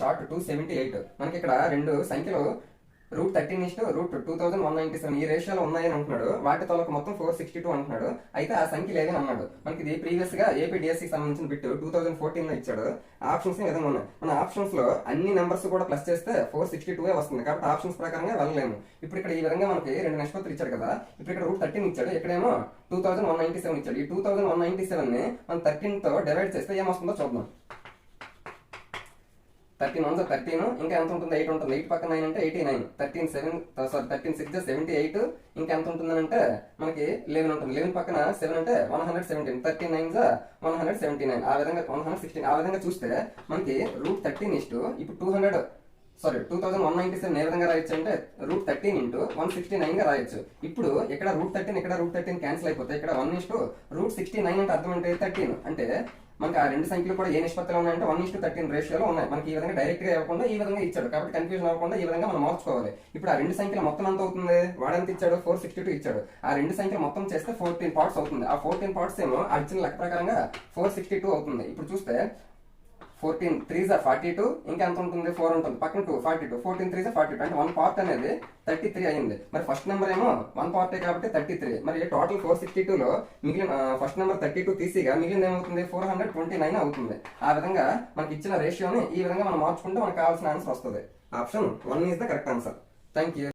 Short 278. మనకి ఇక్కడ రెండు సంఖ్యలు √13 √2197 ఈ రేషియోలో ఉన్నాయని అంటున్నాడు. వాటి తోలకు మొత్తం 462 అంటున్నాడు. అయితే ఆ సంఖ్య లేదని అన్నాడు. మనకి ఇది ప్రీవియస్ గా ఏపీడిఎస్సికి సంబంధించిన బిట్ 2014 లో ఇచ్చాడు. ఆప్షన్స్ ఈ విధంగా ఉన్నాయి. మన ఆప్షన్స్ లో అన్ని నెంబర్స్ కూడా ప్లస్ చేస్తే 462 వస్తుంది. కాబట్టి ఆప్షన్స్ ప్రకారంగా వెళ్ళలేము. ఇప్పుడు ఇక్కడ ఈ విధంగా మనకి రెండు నిష్పత్తులు ఇచ్చాడు కదా. ఇప్పుడు ఇక్కడ √13 ఇచ్చాడు, ఇక్కడేమో 2197 ఇచ్చాడు. ఈ 2197 ని మనం 13 తో డివైడ్ చేస్తే ఏమొస్తుందో చూద్దాం. 13 1 13, ఇంకా ఎంత ఉంటుంది? 8 ఉంటుంది. 8 పక్కన 9 అంటే 89. 13 6 78. ఇంకా ఎంత ఉంటుందంటే మనకి 11 ఉంటుంది. 11 పక్కన 7 అంటే 117. 13 9 179. ఆ విధంగా 116. ఆ విధంగా చూస్తే మనకి √13 ఇప్పుడు 2197 ఏ విధంగా రాయొచ్చు అంటే √13 × 169 గా రాయొచ్చు. ఇప్పుడు ఇక్కడ √13 క్యాన్సిల్ అయిపోతాయి. ఇక్కడ 1/√69 అంటే అర్థం అంటే 13. అంటే మనకి ఆ రెండు సంఖ్యలు కూడా ఏ నిష్పత్తిలో ఉన్నాయంటే 1:13 రేషియోలో ఉన్నాయి. మనకి ఈ విధంగా డైరెక్ట్ గా ఇవ్వకుండా ఈ విధంగా ఇచ్చాడు. కాబట్టి కన్ఫ్యూజన్ అవ్వకుండా ఈ విధంగా మనం మార్చుకోవాలి. ఇప్పుడు ఆ రెండు సంఖ్యల మొత్తం ఎంత అవుతుంది? వాడెంత ఇచ్చాడు? 462 ఇచ్చాడు. ఆ రెండు సంఖ్యలు మొత్తం చేస్తే 14 పార్ట్స్ అవుతుంది. ఆ 14 పార్ట్స్ ఏమో ఆ ఇచ్చిన లెక్క ప్రకారంగా 462 అవుతుంది. ఇప్పుడు చూస్తే 14 3s 42, ఇంకా ఎంత ఉంటుంది? 4 ఉంటుంది. పక్కన 2 42. 14 3s 42 అంటే 1 పార్ట్ అనేది 33 అయింది. మరి ఫస్ట్ నెంబర్ ఏమో 1 పార్టే కాబట్టి 33. మరి టోటల్ 462 లో మిగిలిన ఫస్ట్ నెంబర్ 32 తీసిగా మిగిలిన ఏమవుతుంది? 429 అవుతుంది. ఆ విధంగా మనకి ఇచ్చిన రేషియోని ఈ విధంగా మనం మార్చుకుంటే మనకు కావాల్సిన ఆన్సర్ వస్తుంది. Option 1 is the correct answer. Thank you.